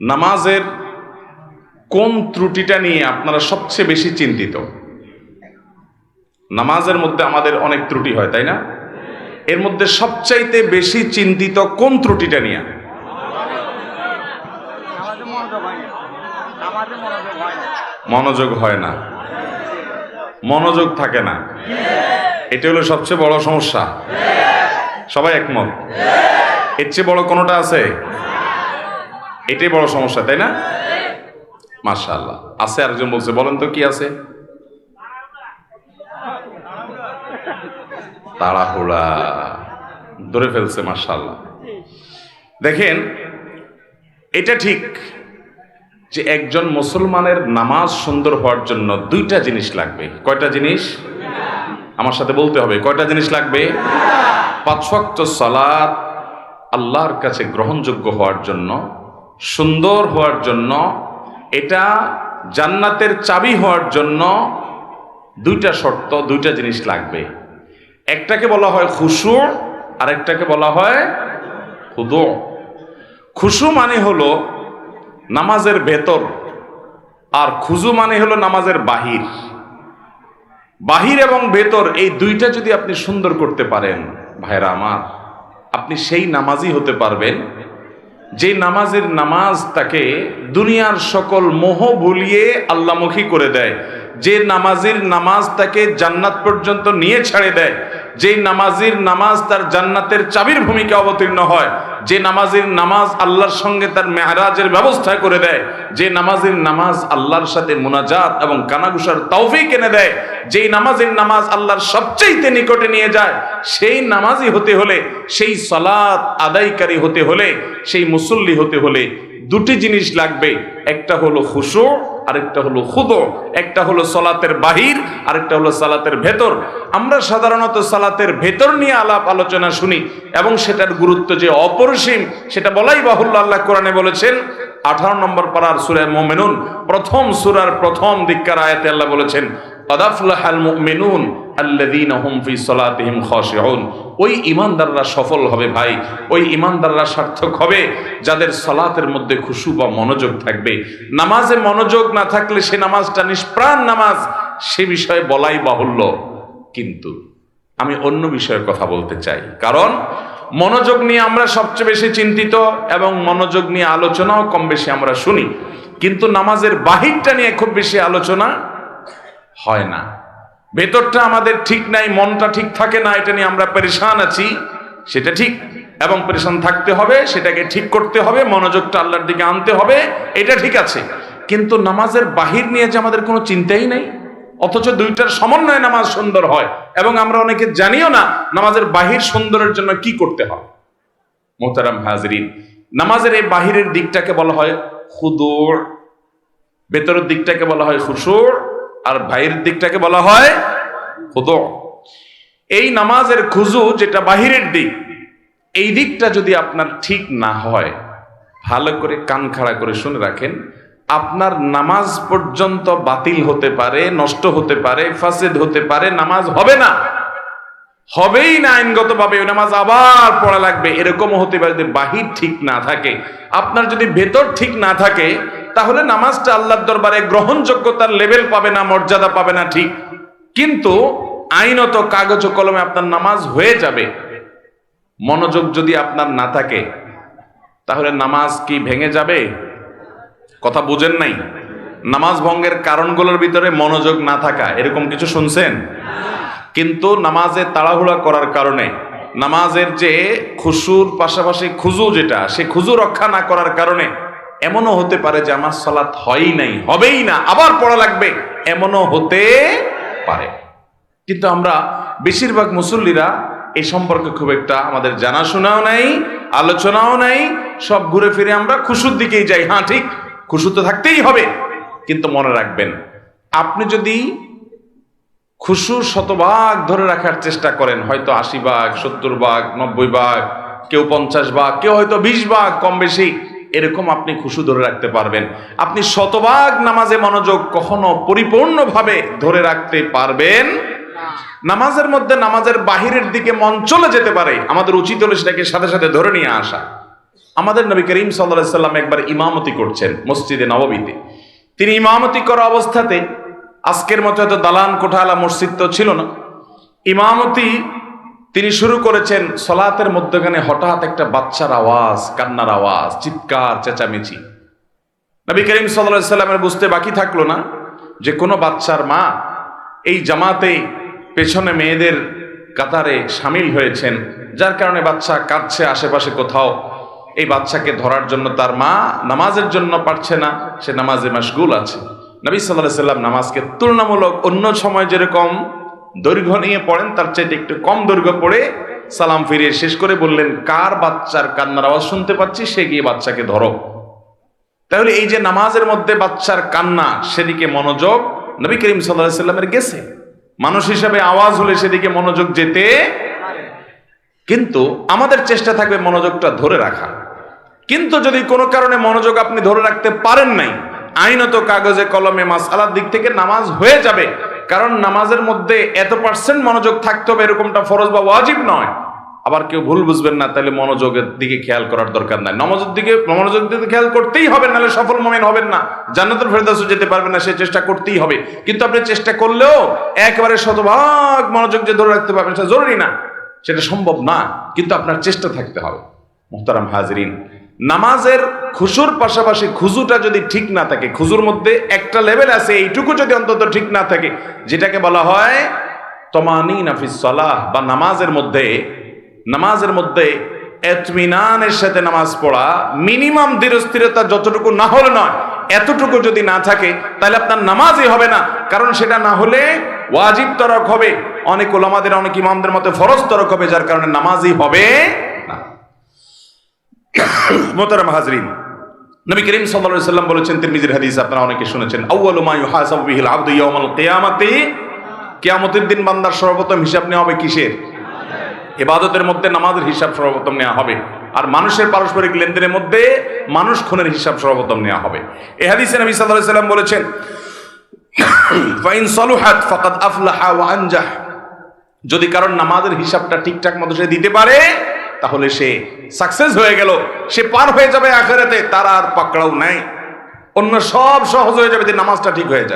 নামাজের কোন ত্রুটিটা নিয়ে আপনারা সবচেয়ে বেশি চিন্তিত? নামাজের মধ্যে আমাদের অনেক ত্রুটি হয়, তাই না? এর মধ্যে সবচাইতে বেশি চিন্তিত কোন ত্রুটিটা নিয়ে? মনোযোগ হয় না, মনোযোগ থাকে না, এটা হলো সবচেয়ে বড় সমস্যা। সবাই একমত? এর চেয়ে বড় কোনোটা আছে? এটাই বড় সমস্যা, তাই না? মাশাআল্লাহ, আছে। আরেকজন বলছে, বলেন তো কি আছে? তাড়াহুড়া, ধরে ফেলছে। মাশাআল্লাহ। দেখেন, এটা ঠিক যে একজন মুসলমানের নামাজ সুন্দর হওয়ার জন্য দুইটা জিনিস লাগবে। কয়টা জিনিস? আমার সাথে বলতে হবে, কয়টা জিনিস লাগবে? 5 ওয়াক্ত সালাত আল্লাহর কাছে গ্রহণযোগ্য হওয়ার জন্য, সুন্দর হওয়ার জন্য, এটা জান্নাতের চাবি হওয়ার জন্য দুইটা শর্ত, দুইটা জিনিস লাগবে। একটাকে বলা হয় খুশু, আর একটাকে বলা হয় খুদু। খুশু মানে হলো নামাজের ভেতর, আর খুজু মানে হলো নামাজের বাহির। বাহির এবং ভেতর এই দুইটা যদি আপনি সুন্দর করতে পারেন, ভাইরা আমার, আপনি সেই নামাজই হতে পারবেন যে নামাজের নামাজ তাকে দুনিয়ার সকল মোহ ভুলিয়ে আল্লাহমুখী করে দেয়, যে নামাজের নামাজ তাকে জান্নাত পর্যন্ত নিয়ে ছেড়ে দেয়, যে নামাজের নামাজ তার জান্নাতের চাবির ভূমিকা অবতীর্ণ হয়, যে নামাজের নামাজ আল্লাহর সঙ্গে তার মেহরাজের ব্যবস্থা করে দেয়, যে নামাজের নামাজ আল্লাহর সাথে মুনাজাত এবং কানাঘুষার তৌফিক এনে দেয়, যেই নামাজের নামাজ আল্লাহর সবচেয়ে নিকটে নিয়ে যায়, সেই নামাজি হতে হলে, সেই সালাত আদায়কারী হতে হলে, সেই মুসল্লি হতে হলে দুটি জিনিস লাগবে। একটা হলো খুশু, আরেকটা হলো খুদু। একটা হলো সালাতের বাহির, আরেকটা হলো সালাতের ভেতর। আমরা সাধারণত সালাতের ভেতর নিয়ে আলাপ আলোচনা শুনি এবং সেটার গুরুত্ব যে অপরিসীম সেটা বলাই বাহুল্য। আল্লাহ কোরআনে বলেছেন 18 নম্বর পারার সূরা মুমিনুন, প্রথম সূরার প্রথম দিককার আয়াতে আল্লাহ বলেছেন, ক্বাদ আফলাহাল মুমিনুন আল্লাযীনা হুম ফি সালাতিহিম খাশিউন। ওই ঈমানদাররা সফল হবে ভাই, ওই ঈমানদাররা সার্থক হবে যাদের সালাতের মধ্যে খুশু বা মনোযোগ থাকবে। নামাজে মনোযোগ না থাকলে সে নামাজটা নিষ্প্রাণ নামাজ, সে বিষয়ে বলাই বাহুল্য। কিন্তু আমি অন্য বিষয়ের কথা বলতে চাই, কারণ মনোযোগ নিয়ে আমরা সবচেয়ে বেশি চিন্তিত এবং মনোযোগ নিয়ে আলোচনাও কম বেশি আমরা শুনি, কিন্তু নামাজের বাহিরটা নিয়ে খুব বেশি আলোচনা হয় না। ভেতরটা আমাদের ঠিক নাই, মনটা ঠিক থাকে না, এটা নিয়ে আমরা পেরেশান আছি, সেটা ঠিক, এবং পেরেশান থাকতে হবে, সেটাকে ঠিক করতে হবে, মনোযোগটা আল্লাহর দিকে আনতে হবে, এটা ঠিক আছে। কিন্তু নামাজের বাহির নিয়ে যে আমাদের কোনো চিন্তাই নেই, অথচ দুইটার সমন্বয়ে নামাজ সুন্দর হয়, এবং আমরা অনেকে জানিও না নামাজের বাহির সুন্দরের জন্য কি করতে হয়। মোহতারাম হাজরিন, নামাজের এই বাহিরের দিকটাকে বলা হয় খুদু, ভেতরের দিকটাকে বলা হয় খুশু, আর বাহিরের দিকটাকে বলা হয় খুদু। এই নামাজের খুজু, যেটা বাহিরের দিক, এই দিকটা যদি আপনার ঠিক না হয়, ভালো করে কান খাড়া করে শুনে রাখেন, আপনার নামাজ পর্যন্ত বাতিল হতে পারে, নষ্ট হতে পারে, ফাসেদ হতে পারে, নামাজ হবে না, হবেই না আইনগতভাবে, ওই নামাজ আবার পড়া লাগবে। এরকমও হতে পারে যে বাহির ঠিক না থাকে। আপনার যদি ভেতর ঠিক না থাকে, তাহলে নামাজটা আল্লাহর দরবারে গ্রহণযোগ্যতার লেভেল পাবে না, মর্যাদা পাবে না, ঠিক। কিন্তু আইনত কাগজ ও কলমে আপনার নামাজ হয়ে যাবে। মনোযোগ যদি আপনার না থাকে, তাহলে নামাজ কি ভেঙে যাবে? কথা বুঝেন নাই? নামাজ ভঙ্গের কারণগুলোর ভিতরে মনোযোগ না থাকা, এরকম কিছু শুনছেন? কিন্তু নামাজে তাড়াহুড়া করার কারণে, নামাজের যে খুশুর পাশাপাশি খুজু, যেটা সে খুজু রক্ষা না করার কারণে এমনও হতে পারে যে আমার সালাত হয়ই নাই, হবেই না, আবার পড়া লাগবে, এমনও হতে পারে। কিন্তু আমরা বেশিরভাগ মুসল্লিরা এই সম্পর্কে খুব একটা আমাদের জানাশোনাও নাই, আলোচনাও নাই, সব ঘুরে ফিরে আমরা খুশুর দিকেই যাই। হ্যাঁ ঠিক, খুশু তো থাকতেই হবে, কিন্তু মনে রাখবেন, আপনি যদি খুশু 100 ভাগ ধরে রাখার চেষ্টা করেন, হয়তো 80 ভাগ, 70 ভাগ, 90 ভাগ, কেউ 50 ভাগ, কেউ হয়তো 20 ভাগ, কম বেশি এরকম আপনি খুশু ধরে রাখতে পারবেন। আপনি 100 ভাগ নামাজে মনোযোগ কখনো পরিপূর্ণভাবে ধরে রাখতে পারবেন। নামাজের মধ্যে নামাজের বাহিরের দিকে মন চলে যেতে পারে, আমাদের উচিত হলো সেটাকে সাথে সাথে ধরে নিয়ে আসা। আমাদের নবী করিম সাল্লাল্লাহু আলাইহি সাল্লাম একবার ইমামতি করছেন মসজিদে নববীতে। তিনি ইমামতি করা অবস্থাতে, আজকের মতো এত দালান কোঠালা মসজিদ তো ছিল না, ইমামতি তিনি শুরু করেছেন। সলাতের মধ্যখানে হঠাৎ একটা বাচ্চার আওয়াজ, কান্নার আওয়াজ, চিৎকার চেঁচামেচি। নবী করিম সাল্লাল্লাহু আলাইহি সাল্লামের বুঝতে বাকি থাকলো না যে কোনো বাচ্চার মা এই জামাতে পেছনে মেয়েদের কাতারে সামিল হয়েছেন, যার কারণে বাচ্চা কাঁদছে আশেপাশে কোথাও। এই বাচ্চাকে ধরার জন্য তার মা নামাজের জন্য পারছে না, সে নামাজে মাশগুল আছে। নবী সাল্লাল্লাহু আলাইহি সাল্লাম নামাজকে তুলনামূলক অন্য সময় যেরকম দৈর্ঘ্য নিয়ে পড়েন তার চাইতে একটু কম দৈর্ঘ্য পড়ে সালাম ফিরিয়ে শেষ করে বললেন, কার বাচ্চার কান্নার আওয়াজ শুনতে পাচ্ছি, সে গিয়ে বাচ্চাকে ধরো। তাহলে এই যে নামাজের মধ্যে বাচ্চার কান্না, সেদিকে মনোযোগ নবী করিম সাল্লাল্লাহু আলাইহি সাল্লামের গেছে। মানুষ হিসাবে আওয়াজ হলে সেদিকে মনোযোগ যেতে, কিন্তু আমাদের চেষ্টা থাকবে মনোযোগটা ধরে রাখা। কিন্তু যদি কোনো কারণে মনোযোগ আপনি ধরে রাখতে পারেন নাই, আইনত কাগজে কলমে মাসআলার দিক থেকে নামাজ হয়ে যাবে। কারণ নামাজের মধ্যে এত % মনোযোগ থাকতে হবে এরকমটা ফরজ বা ওয়াজিব নয়। আবার কেউ ভুল বুঝবেন না, তাহলে মনোযোগের দিকে খেয়াল করার দরকার নাই। মনোযোগ দিকে খেয়াল করতেই হবে, নাহলে সফল মুমিন হবেন না, জান্নাতুল ফেরদাউসে যেতে পারবেন না। সে চেষ্টা করতেই হবে। কিন্তু আপনি চেষ্টা করলেও একেবারে শতভাগ মনোযোগ যে ধরে রাখতে পারবেন সেটা জরুরি না, সেটা সম্ভব না, কিন্তু আপনার চেষ্টা থাকতে হবে। মুহতারাম হাজরিন, নামাজের খুশুর পাশাপাশি খুজুটা যদি ঠিক না থাকে, খুজুর মধ্যে একটা লেভেল আছে, এইটুকু যদি অন্তত ঠিক না থাকে, যেটাকে বলা হয় তমানিনা ফিস সালাহ, বা নামাজের মধ্যে ইতমিনানের সাথে নামাজ পড়া, মিনিমাম ধীরস্থিরতা যতটুকু না হলে নয়, এতটুকু যদি না থাকে তাহলে আপনার নামাজই হবে না। কারণ সেটা না হলে ওয়াজিব তরক হবে, অনেক ওলামাদের, অনেক ইমামদের মতে ফরজ তরক হবে, যার কারণে নামাজই হবে না। মুহতারাম হাজরিন, নবী করিম সাল্লাল্লাহু আলাইহি সাল্লাম বলেছেন, তিরমিজির হাদিস, আপনারা অনেকে শুনেছেন, আউয়ালু মা ইউহাসাবু বিহিল আবদু ইয়াউমাল কিয়ামাতি, কিয়ামতের দিন বান্দার সর্বপ্রথম হিসাব নেওয়া হবে কিসের? ইবাদতের মধ্যে নামাজের হিসাব সর্বপ্রথম নেওয়া হবে। আর মানুষের পারস্পরিক লেনদেনের মধ্যে মানুষ খুনের হিসাব সর্বপ্রথম নেওয়া হবে। এই হাদিসে নবী সাল্লাল্লাহু আলাইহি সাল্লাম বলেছেন, ফাইন সালুহাত ফাকাদ আফলাহা ওয়া আনজাহ, যদি কারণ নামাজের হিসাবটা ঠিকঠাক মতো সে দিতে পারে তাহলে সে সাকসেস হয়ে গেল, সে পার হয়ে যাবে আখিরাতে, তার আর পাকড়াও নাই, অন্য সব সহজ হয়ে যাবে যদি নামাজটা ঠিক হয়ে যায়।